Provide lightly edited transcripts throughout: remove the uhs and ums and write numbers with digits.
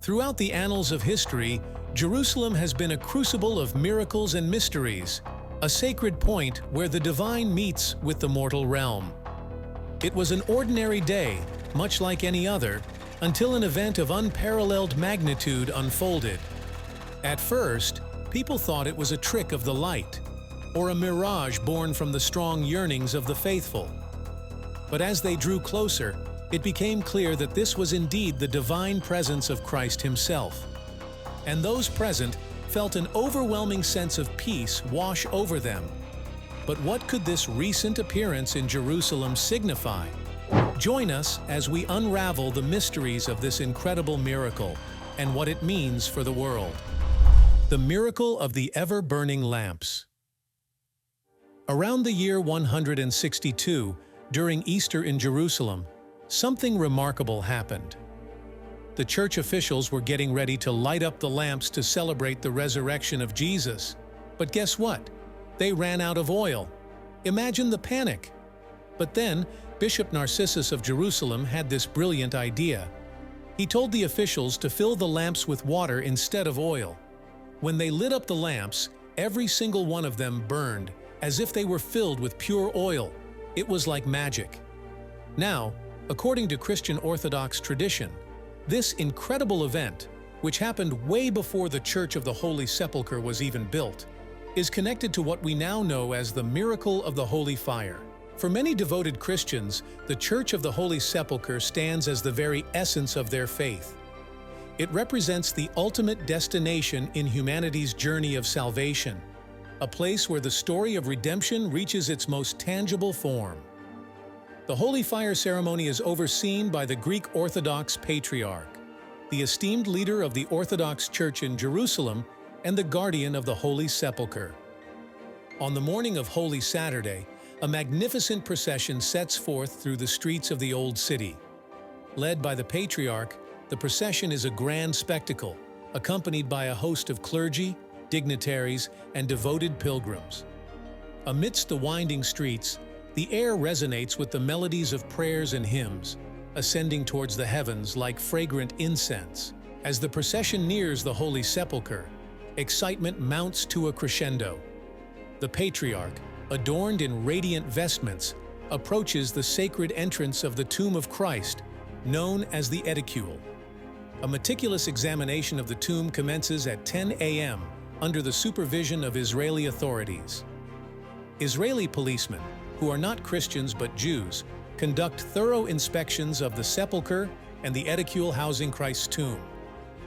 Throughout the annals of history, Jerusalem has been a crucible of miracles and mysteries, a sacred point where the divine meets with the mortal realm. It was an ordinary day, much like any other, until an event of unparalleled magnitude unfolded. At first, people thought it was a trick of the light, or a mirage born from the strong yearnings of the faithful. But as they drew closer, it became clear that this was indeed the divine presence of Christ himself. And those present felt an overwhelming sense of peace wash over them. But what could this recent appearance in Jerusalem signify? Join us as we unravel the mysteries of this incredible miracle and what it means for the world. The miracle of the ever-burning lamps. Around the year 162, during Easter in Jerusalem, something remarkable happened. The church officials were getting ready to light up the lamps to celebrate the resurrection of Jesus. But guess what? They ran out of oil. Imagine the panic. But then, Bishop Narcissus of Jerusalem had this brilliant idea. He told the officials to fill the lamps with water instead of oil. When they lit up the lamps, every single one of them burned, as if they were filled with pure oil. It was like magic. Now, according to Christian Orthodox tradition, this incredible event, which happened way before the Church of the Holy Sepulchre was even built, is connected to what we now know as the miracle of the Holy Fire. For many devoted Christians, the Church of the Holy Sepulchre stands as the very essence of their faith. It represents the ultimate destination in humanity's journey of salvation, a place where the story of redemption reaches its most tangible form. The Holy Fire ceremony is overseen by the Greek Orthodox Patriarch, the esteemed leader of the Orthodox Church in Jerusalem and the guardian of the Holy Sepulchre. On the morning of Holy Saturday, a magnificent procession sets forth through the streets of the Old City. Led by the Patriarch, the procession is a grand spectacle, accompanied by a host of clergy, dignitaries, and devoted pilgrims. Amidst the winding streets, the air resonates with the melodies of prayers and hymns, ascending towards the heavens like fragrant incense. As the procession nears the Holy Sepulchre, excitement mounts to a crescendo. The Patriarch, adorned in radiant vestments, approaches the sacred entrance of the tomb of Christ, known as the edicule. A meticulous examination of the tomb commences at 10 a.m. under the supervision of Israeli authorities. Israeli policemen, who are not Christians but Jews, conduct thorough inspections of the sepulchre and the edicule housing Christ's tomb.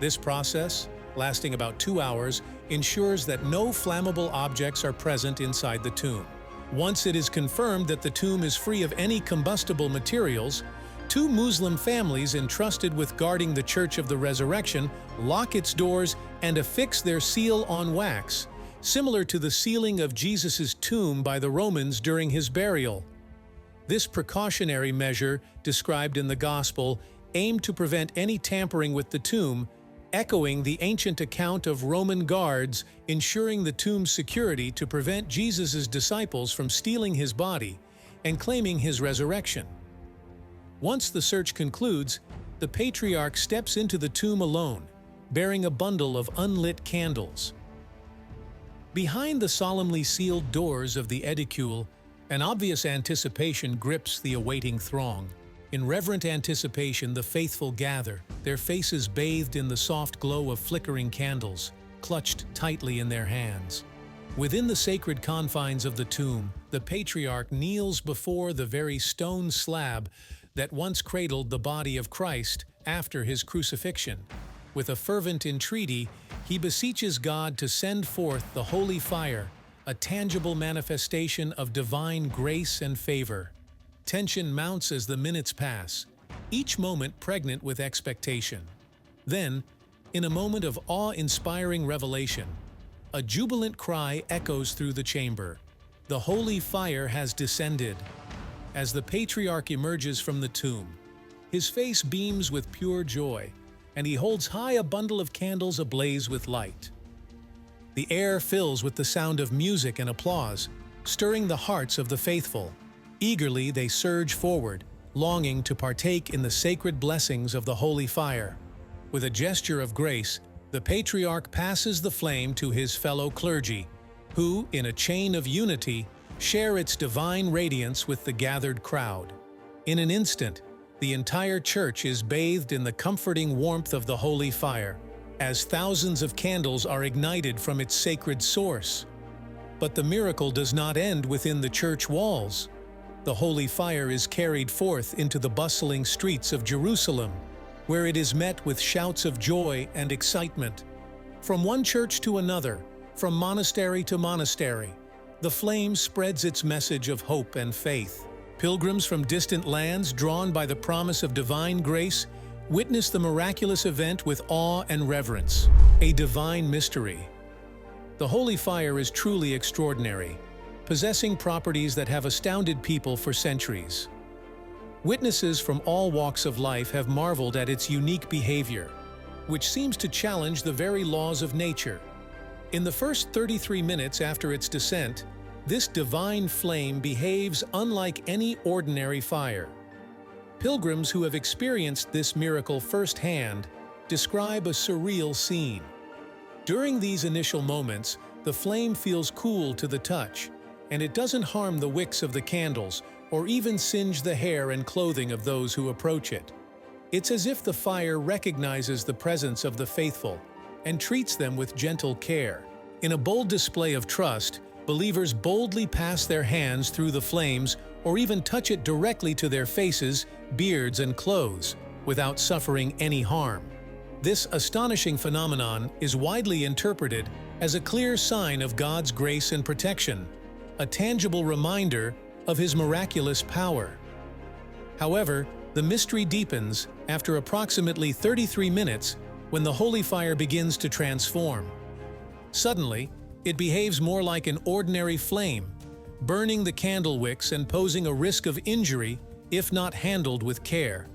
This process, lasting about 2 hours, ensures that no flammable objects are present inside the tomb. Once it is confirmed that the tomb is free of any combustible materials, 2 Muslim families entrusted with guarding the Church of the Resurrection lock its doors and affix their seal on wax, similar to the sealing of Jesus' tomb by the Romans during his burial. This precautionary measure, described in the Gospel, aimed to prevent any tampering with the tomb, echoing the ancient account of Roman guards ensuring the tomb's security to prevent Jesus' disciples from stealing his body and claiming his resurrection. Once the search concludes, the Patriarch steps into the tomb alone, bearing a bundle of unlit candles. Behind the solemnly sealed doors of the edicule, an obvious anticipation grips the awaiting throng. In reverent anticipation, the faithful gather, their faces bathed in the soft glow of flickering candles, clutched tightly in their hands. Within the sacred confines of the tomb, the Patriarch kneels before the very stone slab that once cradled the body of Christ after his crucifixion. With a fervent entreaty, he beseeches God to send forth the holy fire, a tangible manifestation of divine grace and favor. Tension mounts as the minutes pass, each moment pregnant with expectation. Then, in a moment of awe-inspiring revelation, a jubilant cry echoes through the chamber. The holy fire has descended. As the Patriarch emerges from the tomb, his face beams with pure joy, and he holds high a bundle of candles ablaze with light. The air fills with the sound of music and applause, stirring the hearts of the faithful. Eagerly they surge forward, longing to partake in the sacred blessings of the holy fire. With a gesture of grace, the patriarch passes the flame to his fellow clergy, who, in a chain of unity, share its divine radiance with the gathered crowd. In an instant, the entire church is bathed in the comforting warmth of the holy fire, as thousands of candles are ignited from its sacred source. But the miracle does not end within the church walls. The holy fire is carried forth into the bustling streets of Jerusalem, where it is met with shouts of joy and excitement. From one church to another, from monastery to monastery, the flame spreads its message of hope and faith. Pilgrims from distant lands, drawn by the promise of divine grace, witness the miraculous event with awe and reverence. A divine mystery. The holy fire is truly extraordinary, possessing properties that have astounded people for centuries. Witnesses from all walks of life have marveled at its unique behavior, which seems to challenge the very laws of nature. In the first 33 minutes after its descent, this divine flame behaves unlike any ordinary fire. Pilgrims who have experienced this miracle firsthand describe a surreal scene. During these initial moments, the flame feels cool to the touch, and it doesn't harm the wicks of the candles or even singe the hair and clothing of those who approach it. It's as if the fire recognizes the presence of the faithful and treats them with gentle care. In a bold display of trust, believers boldly pass their hands through the flames or even touch it directly to their faces, beards, and clothes, without suffering any harm. This astonishing phenomenon is widely interpreted as a clear sign of God's grace and protection, a tangible reminder of His miraculous power. However, the mystery deepens after approximately 33 minutes when the holy fire begins to transform. Suddenly, it behaves more like an ordinary flame, burning the candle wicks and posing a risk of injury if not handled with care.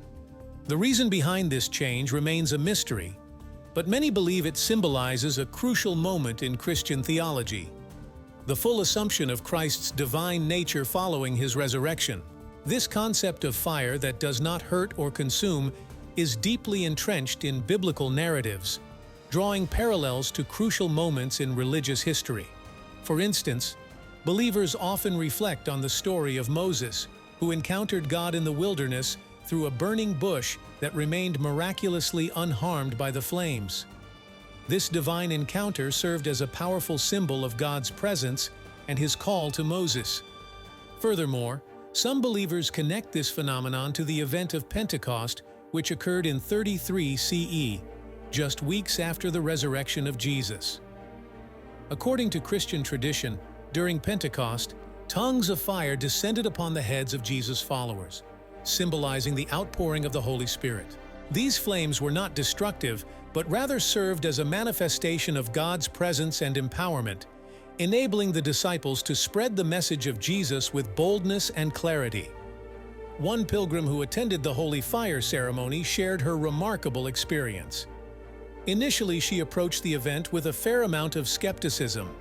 The reason behind this change remains a mystery, but many believe it symbolizes a crucial moment in Christian theology: the full assumption of Christ's divine nature following His resurrection. This concept of fire that does not hurt or consume is deeply entrenched in biblical narratives, drawing parallels to crucial moments in religious history. For instance, believers often reflect on the story of Moses, who encountered God in the wilderness through a burning bush that remained miraculously unharmed by the flames. This divine encounter served as a powerful symbol of God's presence and His call to Moses. Furthermore, some believers connect this phenomenon to the event of Pentecost, which occurred in 33 CE, just weeks after the resurrection of Jesus. According to Christian tradition, during Pentecost, tongues of fire descended upon the heads of Jesus' followers, symbolizing the outpouring of the Holy Spirit. These flames were not destructive, but rather served as a manifestation of God's presence and empowerment, enabling the disciples to spread the message of Jesus with boldness and clarity. One pilgrim who attended the Holy Fire ceremony shared her remarkable experience. Initially, she approached the event with a fair amount of skepticism.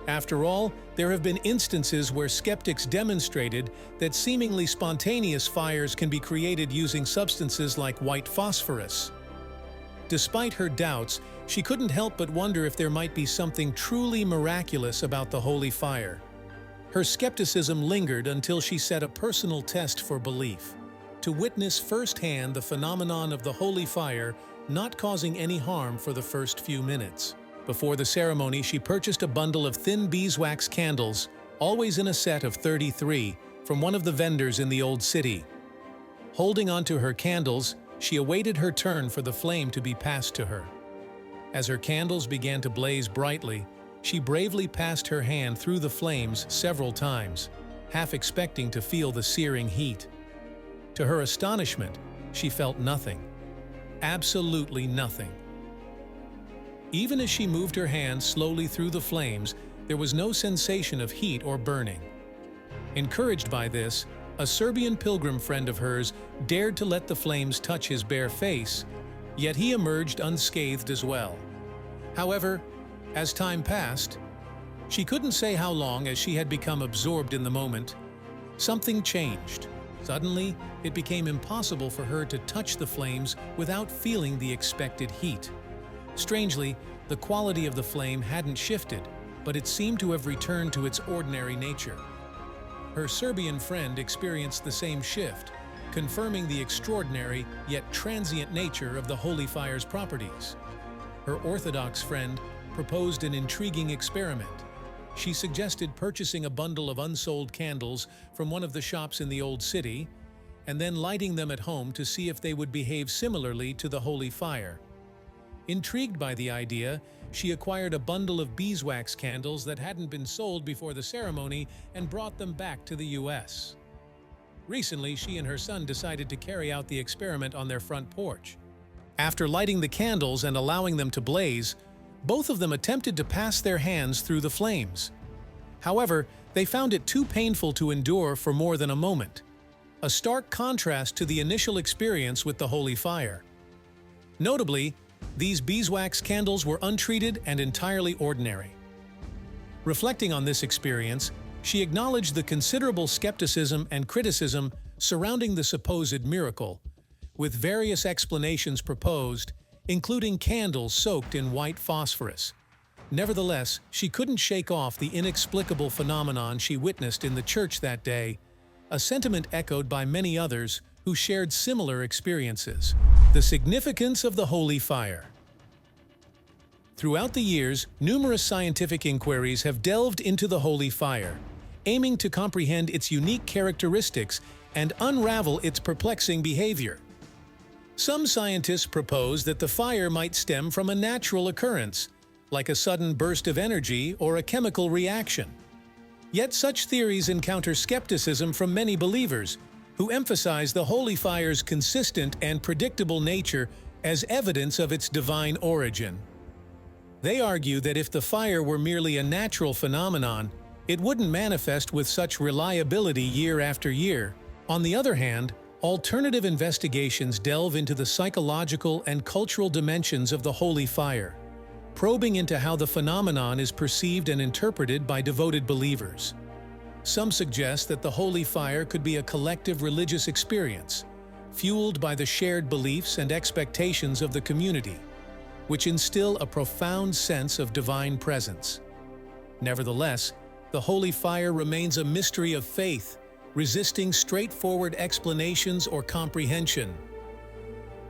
After all, there have been instances where skeptics demonstrated that seemingly spontaneous fires can be created using substances like white phosphorus. Despite her doubts, she couldn't help but wonder if there might be something truly miraculous about the holy fire. Her skepticism lingered until she set a personal test for belief: to witness firsthand the phenomenon of the holy fire not causing any harm for the first few minutes. Before the ceremony, she purchased a bundle of thin beeswax candles, always in a set of 33, from one of the vendors in the old city. Holding onto her candles, she awaited her turn for the flame to be passed to her. As her candles began to blaze brightly, she bravely passed her hand through the flames several times, half expecting to feel the searing heat. To her astonishment, she felt nothing. Absolutely nothing. Even as she moved her hand slowly through the flames, there was no sensation of heat or burning. Encouraged by this, a Serbian pilgrim friend of hers dared to let the flames touch his bare face, yet he emerged unscathed as well. However, as time passed, she couldn't say how long, as she had become absorbed in the moment, something changed. Suddenly, it became impossible for her to touch the flames without feeling the expected heat. Strangely, the quality of the flame hadn't shifted, but it seemed to have returned to its ordinary nature. Her Serbian friend experienced the same shift, confirming the extraordinary yet transient nature of the holy fire's properties. Her Orthodox friend proposed an intriguing experiment. She suggested purchasing a bundle of unsold candles from one of the shops in the old city and then lighting them at home to see if they would behave similarly to the holy fire. Intrigued by the idea, she acquired a bundle of beeswax candles that hadn't been sold before the ceremony and brought them back to the US. Recently, she and her son decided to carry out the experiment on their front porch. After lighting the candles and allowing them to blaze, both of them attempted to pass their hands through the flames. However, they found it too painful to endure for more than a moment, a stark contrast to the initial experience with the holy fire. Notably, these beeswax candles were untreated and entirely ordinary. Reflecting on this experience, she acknowledged the considerable skepticism and criticism surrounding the supposed miracle, with various explanations proposed, including candles soaked in white phosphorus. Nevertheless, she couldn't shake off the inexplicable phenomenon she witnessed in the church that day, a sentiment echoed by many others who shared similar experiences. The significance of the holy fire. Throughout the years, numerous scientific inquiries have delved into the holy fire, aiming to comprehend its unique characteristics and unravel its perplexing behavior. Some scientists propose that the fire might stem from a natural occurrence, like a sudden burst of energy or a chemical reaction. Yet such theories encounter skepticism from many believers, who emphasize the holy fire's consistent and predictable nature as evidence of its divine origin. They argue that if the fire were merely a natural phenomenon, it wouldn't manifest with such reliability year after year. On the other hand, alternative investigations delve into the psychological and cultural dimensions of the holy fire, probing into how the phenomenon is perceived and interpreted by devoted believers. Some suggest that the holy fire could be a collective religious experience, fueled by the shared beliefs and expectations of the community, which instill a profound sense of divine presence. Nevertheless, the holy fire remains a mystery of faith, resisting straightforward explanations or comprehension.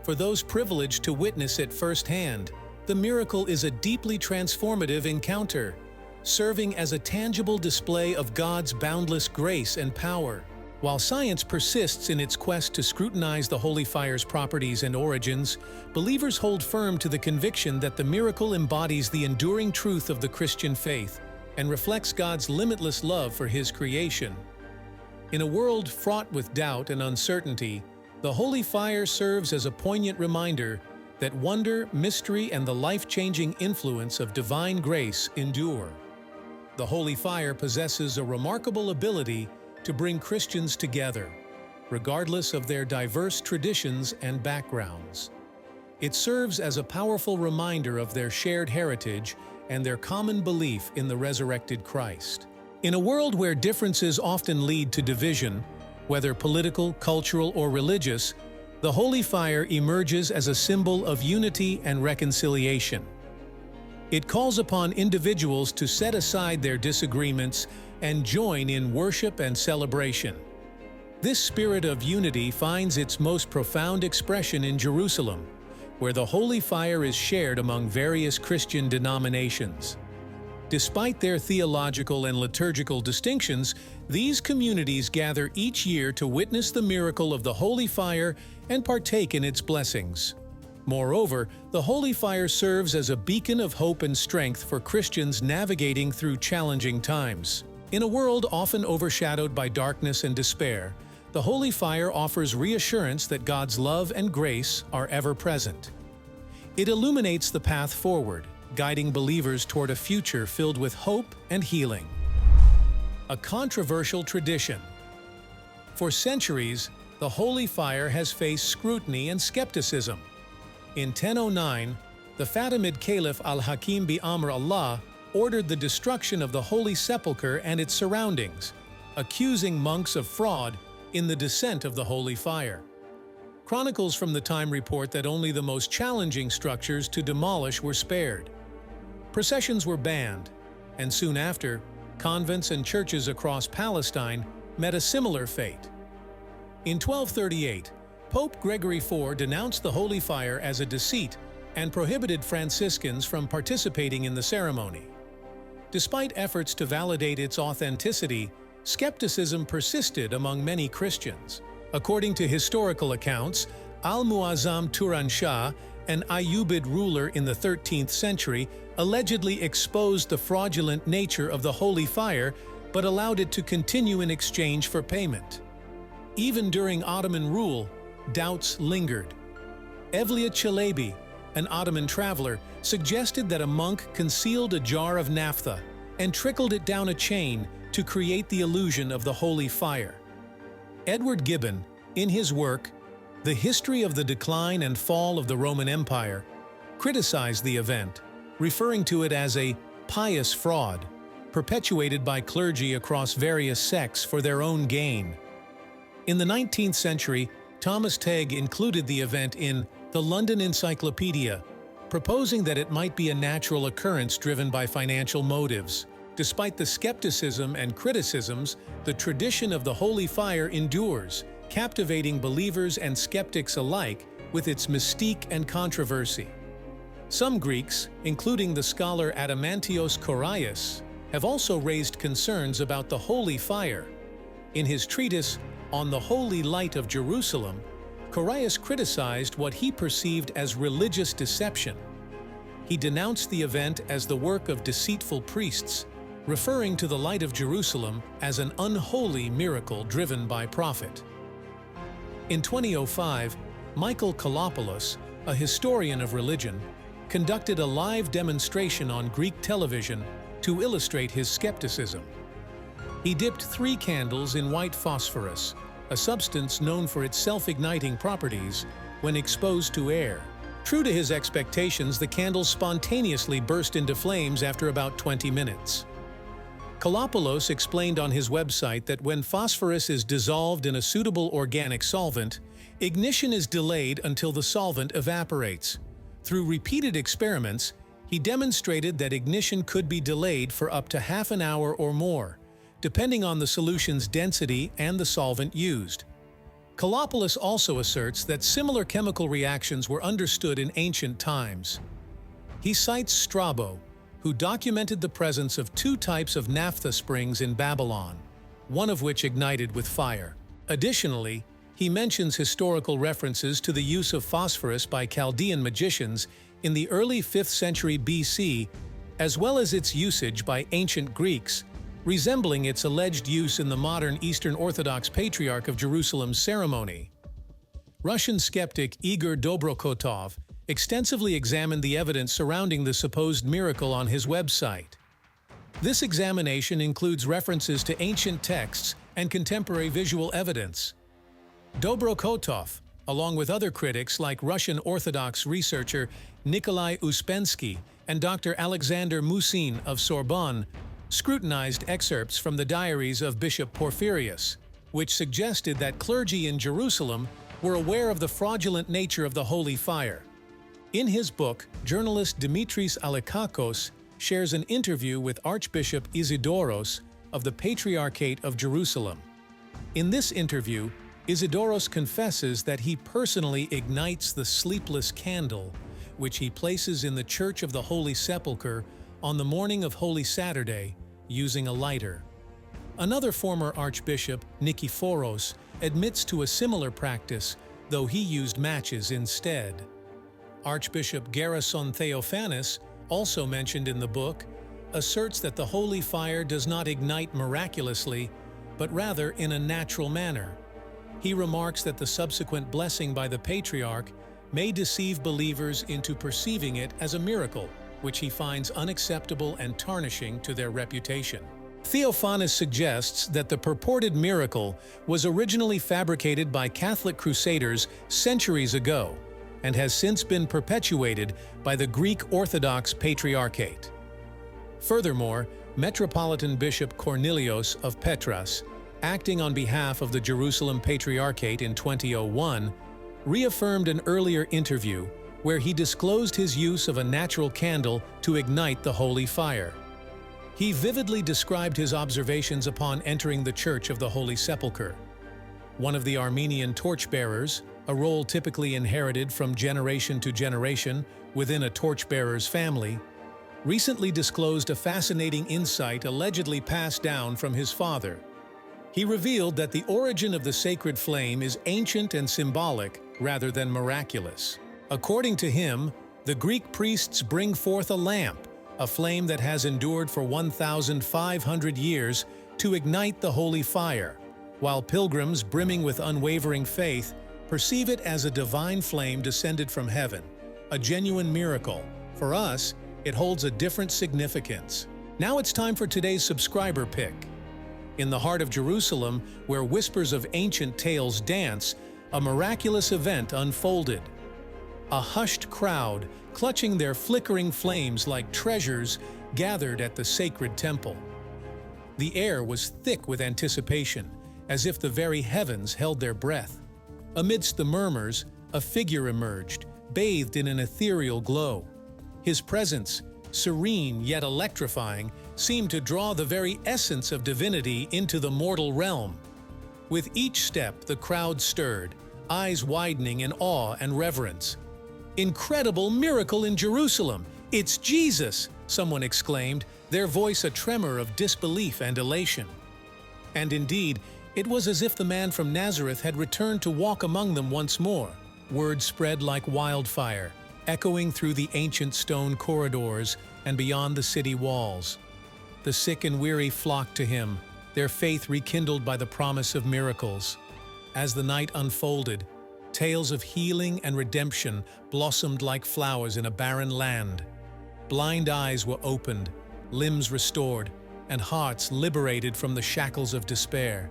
For those privileged to witness it firsthand, the miracle is a deeply transformative encounter, serving as a tangible display of God's boundless grace and power. While science persists in its quest to scrutinize the holy fire's properties and origins, believers hold firm to the conviction that the miracle embodies the enduring truth of the Christian faith and reflects God's limitless love for His creation. In a world fraught with doubt and uncertainty, the holy fire serves as a poignant reminder that wonder, mystery, and the life-changing influence of divine grace endure. The holy fire possesses a remarkable ability to bring Christians together, regardless of their diverse traditions and backgrounds. It serves as a powerful reminder of their shared heritage and their common belief in the resurrected Christ. In a world where differences often lead to division, whether political, cultural, or religious, the holy fire emerges as a symbol of unity and reconciliation. It calls upon individuals to set aside their disagreements and join in worship and celebration. This spirit of unity finds its most profound expression in Jerusalem, where the holy fire is shared among various Christian denominations. Despite their theological and liturgical distinctions, these communities gather each year to witness the miracle of the holy fire and partake in its blessings. Moreover, the holy fire serves as a beacon of hope and strength for Christians navigating through challenging times. In a world often overshadowed by darkness and despair, the holy fire offers reassurance that God's love and grace are ever present. It illuminates the path forward, guiding believers toward a future filled with hope and healing. A controversial tradition. For centuries, the holy fire has faced scrutiny and skepticism. In 1009, the Fatimid Caliph al-Hakim bi-Amr Allah ordered the destruction of the Holy Sepulchre and its surroundings, accusing monks of fraud in the descent of the holy fire. Chronicles from the time report that only the most challenging structures to demolish were spared. Processions were banned, and soon after, convents and churches across Palestine met a similar fate. In 1238, Pope Gregory IV denounced the holy fire as a deceit and prohibited Franciscans from participating in the ceremony. Despite efforts to validate its authenticity, skepticism persisted among many Christians. According to historical accounts, Al-Muazzam Turan Shah, an Ayyubid ruler in the 13th century, allegedly exposed the fraudulent nature of the holy fire but allowed it to continue in exchange for payment. Even during Ottoman rule, doubts lingered. Evliya Çelebi, an Ottoman traveler, suggested that a monk concealed a jar of naphtha and trickled it down a chain to create the illusion of the holy fire. Edward Gibbon, in his work, The History of the Decline and Fall of the Roman Empire, criticized the event, referring to it as a pious fraud, perpetuated by clergy across various sects for their own gain. In the 19th century, Thomas Tegg included the event in the London Encyclopedia, proposing that it might be a natural occurrence driven by financial motives. Despite the skepticism and criticisms, the tradition of the holy fire endures, captivating believers and skeptics alike with its mystique and controversy. Some Greeks, including the scholar Adamantios Koraios, have also raised concerns about the holy fire. In his treatise On the Holy Light of Jerusalem, Koraios criticized what he perceived as religious deception. He denounced the event as the work of deceitful priests, referring to the Light of Jerusalem as an unholy miracle driven by profit. In 2005, Michael Kalopoulos, a historian of religion, conducted a live demonstration on Greek television to illustrate his skepticism. He dipped 3 candles in white phosphorus, a substance known for its self-igniting properties when exposed to air. True to his expectations, the candles spontaneously burst into flames after about 20 minutes. Kalopoulos explained on his website that when phosphorus is dissolved in a suitable organic solvent, ignition is delayed until the solvent evaporates. Through repeated experiments, he demonstrated that ignition could be delayed for up to half an hour or more, depending on the solution's density and the solvent used. Kalopoulos also asserts that similar chemical reactions were understood in ancient times. He cites Strabo, who documented the presence of 2 types of naphtha springs in Babylon, one of which ignited with fire. Additionally, he mentions historical references to the use of phosphorus by Chaldean magicians in the early 5th century BC, as well as its usage by ancient Greeks, resembling its alleged use in the modern Eastern Orthodox Patriarch of Jerusalem's ceremony. Russian skeptic Igor Dobrokotov extensively examined the evidence surrounding the supposed miracle on his website. This examination includes references to ancient texts and contemporary visual evidence. Dobrokotov, along with other critics like Russian Orthodox researcher Nikolai Uspensky and Dr. Alexander Musin of Sorbonne, scrutinized excerpts from the diaries of Bishop Porphyrius, which suggested that clergy in Jerusalem were aware of the fraudulent nature of the holy fire. In his book, journalist Dimitris Alekakos shares an interview with Archbishop Isidoros of the Patriarchate of Jerusalem. In this interview, Isidoros confesses that he personally ignites the sleepless candle, which he places in the Church of the Holy Sepulchre on the morning of Holy Saturday using a lighter. Another former archbishop, Nikephoros, admits to a similar practice, though he used matches instead. Archbishop Gerason Theophanes, also mentioned in the book, asserts that the holy fire does not ignite miraculously, but rather in a natural manner. He remarks that the subsequent blessing by the Patriarch may deceive believers into perceiving it as a miracle, which he finds unacceptable and tarnishing to their reputation. Theophanes suggests that the purported miracle was originally fabricated by Catholic crusaders centuries ago and has since been perpetuated by the Greek Orthodox Patriarchate. Furthermore, Metropolitan Bishop Cornelios of Petras acting on behalf of the Jerusalem Patriarchate in 2001, reaffirmed an earlier interview where he disclosed his use of a natural candle to ignite the holy fire. He vividly described his observations upon entering the Church of the Holy Sepulchre. One of the Armenian torchbearers, a role typically inherited from generation to generation within a torchbearer's family, recently disclosed a fascinating insight allegedly passed down from his father. He revealed that the origin of the sacred flame is ancient and symbolic rather than miraculous. According to him, the Greek priests bring forth a lamp, a flame that has endured for 1,500 years, to ignite the holy fire, while pilgrims brimming with unwavering faith perceive it as a divine flame descended from heaven, a genuine miracle. For us, it holds a different significance. Now it's time for today's subscriber pick. In the heart of Jerusalem, where whispers of ancient tales dance, a miraculous event unfolded. A hushed crowd, clutching their flickering flames like treasures, gathered at the sacred temple. The air was thick with anticipation, as if the very heavens held their breath. Amidst the murmurs, a figure emerged, bathed in an ethereal glow. His presence, serene yet electrifying, seemed to draw the very essence of divinity into the mortal realm. With each step, the crowd stirred, eyes widening in awe and reverence. "Incredible miracle in Jerusalem! It's Jesus!" someone exclaimed, their voice a tremor of disbelief and elation. And indeed, it was as if the man from Nazareth had returned to walk among them once more. Word spread like wildfire, echoing through the ancient stone corridors and beyond the city walls. The sick and weary flocked to him, their faith rekindled by the promise of miracles. As the night unfolded, tales of healing and redemption blossomed like flowers in a barren land. Blind eyes were opened, limbs restored, and hearts liberated from the shackles of despair.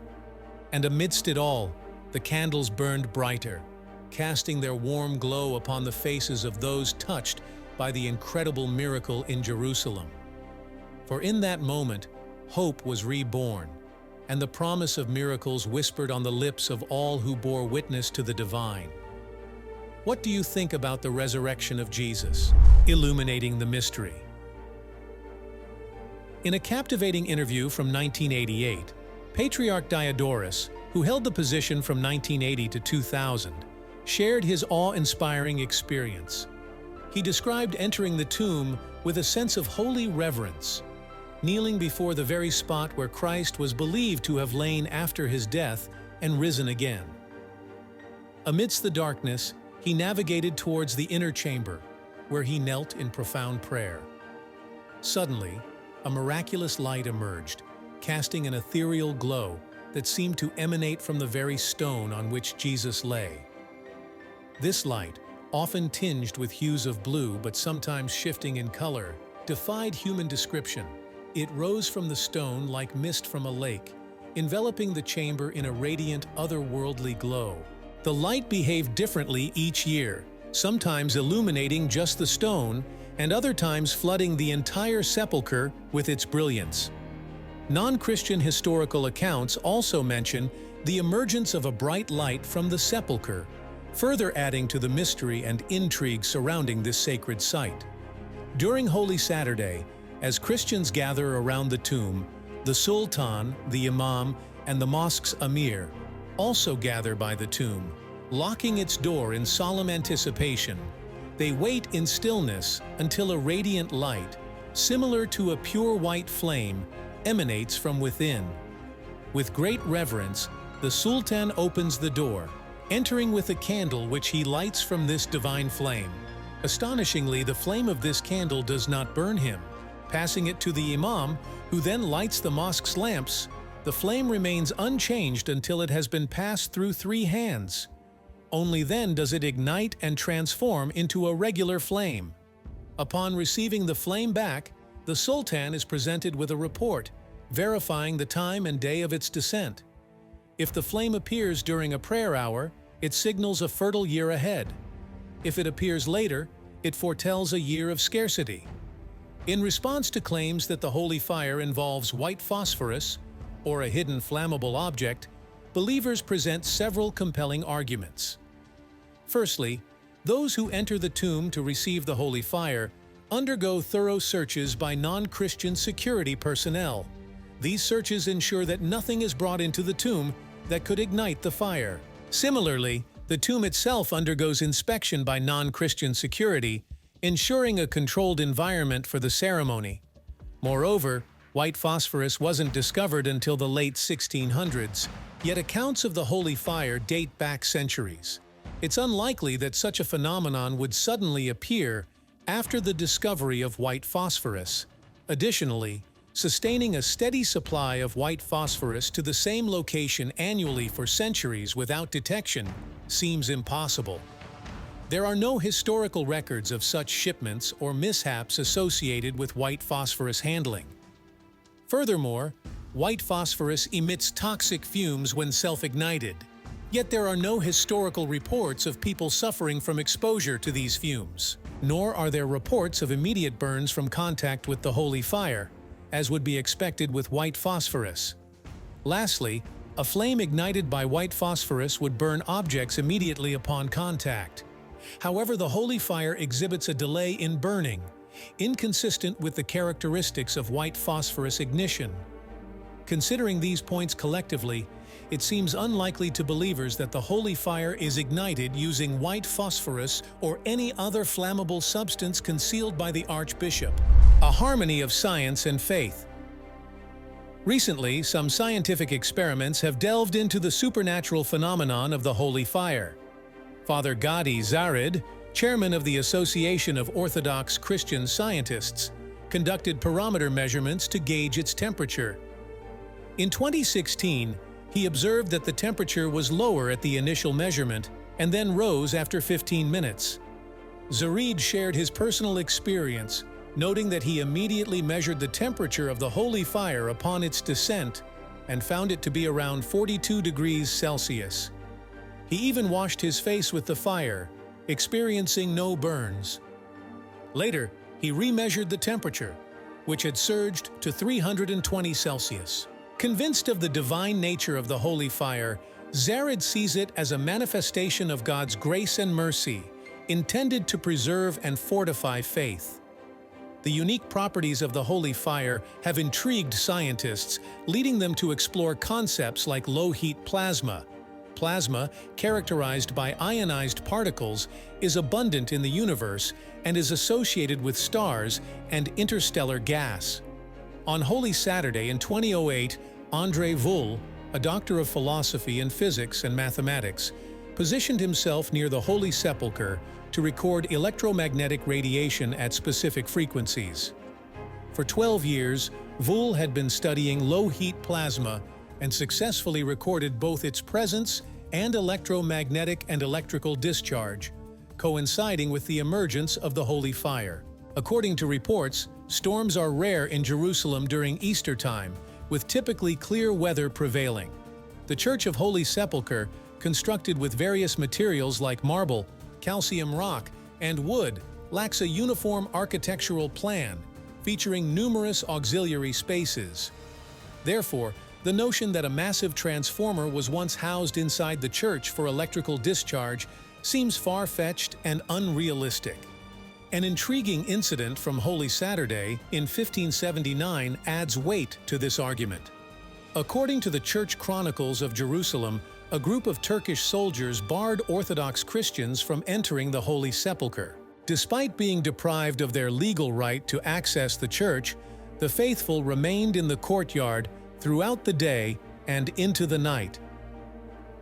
And amidst it all, the candles burned brighter, casting their warm glow upon the faces of those touched by the incredible miracle in Jerusalem. For in that moment, hope was reborn, and the promise of miracles whispered on the lips of all who bore witness to the divine. What do you think about the resurrection of Jesus, illuminating the mystery? In a captivating interview from 1988, Patriarch Diodorus, who held the position from 1980 to 2000, shared his awe-inspiring experience. He described entering the tomb with a sense of holy reverence, kneeling before the very spot where Christ was believed to have lain after his death and risen again. Amidst the darkness, he navigated towards the inner chamber, where he knelt in profound prayer. Suddenly, a miraculous light emerged, casting an ethereal glow that seemed to emanate from the very stone on which Jesus lay. This light, often tinged with hues of blue but sometimes shifting in color, defied human description. It rose from the stone like mist from a lake, enveloping the chamber in a radiant, otherworldly glow. The light behaved differently each year, sometimes illuminating just the stone, and other times flooding the entire sepulchre with its brilliance. Non-Christian historical accounts also mention the emergence of a bright light from the sepulchre, further adding to the mystery and intrigue surrounding this sacred site. During Holy Saturday, as Christians gather around the tomb, the Sultan, the Imam, and the mosque's Amir also gather by the tomb, locking its door in solemn anticipation. They wait in stillness until a radiant light, similar to a pure white flame, emanates from within. With great reverence, the Sultan opens the door, entering with a candle which he lights from this divine flame. Astonishingly, the flame of this candle does not burn him. Passing it to the Imam, who then lights the mosque's lamps, the flame remains unchanged until it has been passed through 3 hands. Only then does it ignite and transform into a regular flame. Upon receiving the flame back, the Sultan is presented with a report, verifying the time and day of its descent. If the flame appears during a prayer hour, it signals a fertile year ahead. If it appears later, it foretells a year of scarcity. In response to claims that the holy fire involves white phosphorus, or a hidden flammable object, believers present several compelling arguments. Firstly, those who enter the tomb to receive the holy fire undergo thorough searches by non-Christian security personnel. These searches ensure that nothing is brought into the tomb that could ignite the fire. Similarly, the tomb itself undergoes inspection by non-Christian security, ensuring a controlled environment for the ceremony. Moreover, white phosphorus wasn't discovered until the late 1600s, yet accounts of the holy fire date back centuries. It's unlikely that such a phenomenon would suddenly appear after the discovery of white phosphorus. Additionally, sustaining a steady supply of white phosphorus to the same location annually for centuries without detection seems impossible. There are no historical records of such shipments or mishaps associated with white phosphorus handling. Furthermore, white phosphorus emits toxic fumes when self-ignited, yet there are no historical reports of people suffering from exposure to these fumes, nor are there reports of immediate burns from contact with the holy fire, as would be expected with white phosphorus. Lastly, a flame ignited by white phosphorus would burn objects immediately upon contact. However, the holy fire exhibits a delay in burning, inconsistent with the characteristics of white phosphorus ignition. Considering these points collectively, it seems unlikely to believers that the holy fire is ignited using white phosphorus or any other flammable substance concealed by the Archbishop. A harmony of science and faith. Recently, some scientific experiments have delved into the supernatural phenomenon of the holy fire. Father Gadi Zarid, chairman of the Association of Orthodox Christian Scientists, conducted pyrometer measurements to gauge its temperature. In 2016, he observed that the temperature was lower at the initial measurement and then rose after 15 minutes. Zarid shared his personal experience, noting that he immediately measured the temperature of the holy fire upon its descent and found it to be around 42 degrees Celsius. He even washed his face with the fire, experiencing no burns. Later, he remeasured the temperature, which had surged to 320 Celsius. Convinced of the divine nature of the holy fire, Zarid sees it as a manifestation of God's grace and mercy, intended to preserve and fortify faith. The unique properties of the holy fire have intrigued scientists, leading them to explore concepts like low-heat plasma. Plasma, characterized by ionized particles, is abundant in the universe and is associated with stars and interstellar gas. On Holy Saturday in 2008, André Voul, a doctor of philosophy in physics and mathematics, positioned himself near the Holy Sepulchre to record electromagnetic radiation at specific frequencies. For 12 years, Voul had been studying low-heat plasma and successfully recorded both its presence and electromagnetic and electrical discharge, coinciding with the emergence of the holy fire. According to reports, storms are rare in Jerusalem during Easter time, with typically clear weather prevailing. The Church of Holy Sepulchre, constructed with various materials like marble, calcium rock, and wood, lacks a uniform architectural plan, featuring numerous auxiliary spaces. Therefore, the notion that a massive transformer was once housed inside the church for electrical discharge seems far-fetched and unrealistic. An intriguing incident from Holy Saturday in 1579 adds weight to this argument. According to the Church Chronicles of Jerusalem, a group of Turkish soldiers barred Orthodox Christians from entering the Holy Sepulchre. Despite being deprived of their legal right to access the church, the faithful remained in the courtyard throughout the day and into the night.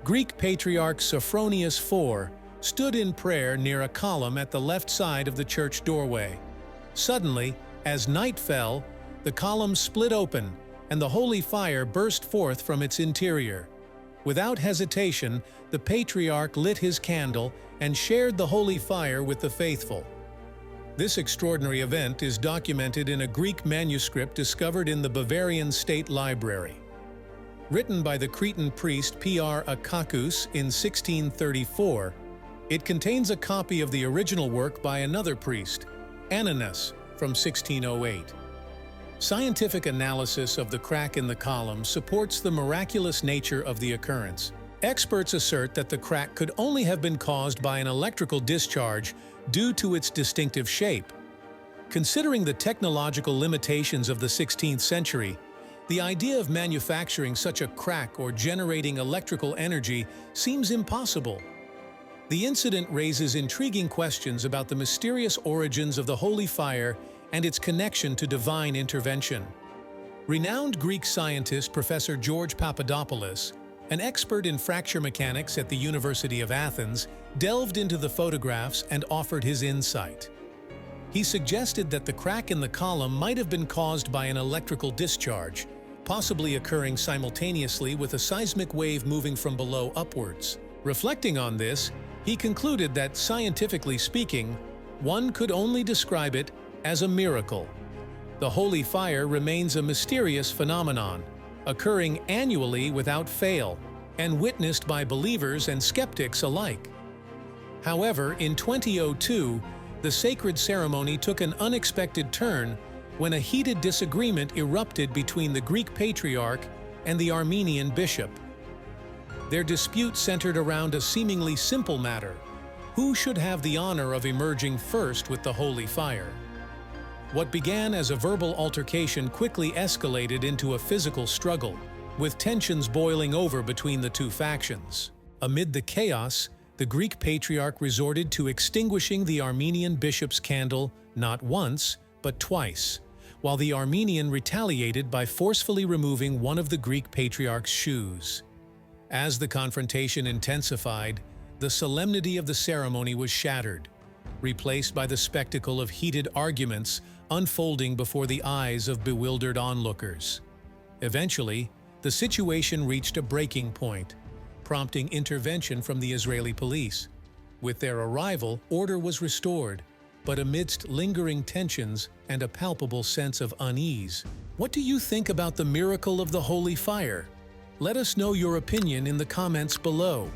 Greek Patriarch Sophronius IV stood in prayer near a column at the left side of the church doorway. Suddenly, as night fell, the column split open and the holy fire burst forth from its interior. Without hesitation, the Patriarch lit his candle and shared the holy fire with the faithful. This extraordinary event is documented in a Greek manuscript discovered in the Bavarian State Library. Written by the Cretan priest P.R. Akakous in 1634, it contains a copy of the original work by another priest, Annals, from 1608. Scientific analysis of the crack in the column supports the miraculous nature of the occurrence. Experts assert that the crack could only have been caused by an electrical discharge due to its distinctive shape. Considering the technological limitations of the 16th century, the idea of manufacturing such a crack or generating electrical energy seems impossible. The incident raises intriguing questions about the mysterious origins of the holy fire and its connection to divine intervention. Renowned Greek scientist Professor George Papadopoulos, an expert in fracture mechanics at the University of Athens, delved into the photographs and offered his insight. He suggested that the crack in the column might have been caused by an electrical discharge, possibly occurring simultaneously with a seismic wave moving from below upwards. Reflecting on this, he concluded that, scientifically speaking, one could only describe it as a miracle. The holy fire remains a mysterious phenomenon, occurring annually without fail, and witnessed by believers and skeptics alike. However, in 2002, the sacred ceremony took an unexpected turn when a heated disagreement erupted between the Greek patriarch and the Armenian bishop. Their dispute centered around a seemingly simple matter: who should have the honor of emerging first with the holy fire? What began as a verbal altercation quickly escalated into a physical struggle, with tensions boiling over between the two factions. Amid the chaos, the Greek patriarch resorted to extinguishing the Armenian bishop's candle not once, but twice, while the Armenian retaliated by forcefully removing one of the Greek patriarch's shoes. As the confrontation intensified, the solemnity of the ceremony was shattered, replaced by the spectacle of heated arguments unfolding before the eyes of bewildered onlookers. Eventually, the situation reached a breaking point, prompting intervention from the Israeli police. With their arrival, order was restored, but amidst lingering tensions and a palpable sense of unease. What do you think about the miracle of the holy fire? Let us know your opinion in the comments below.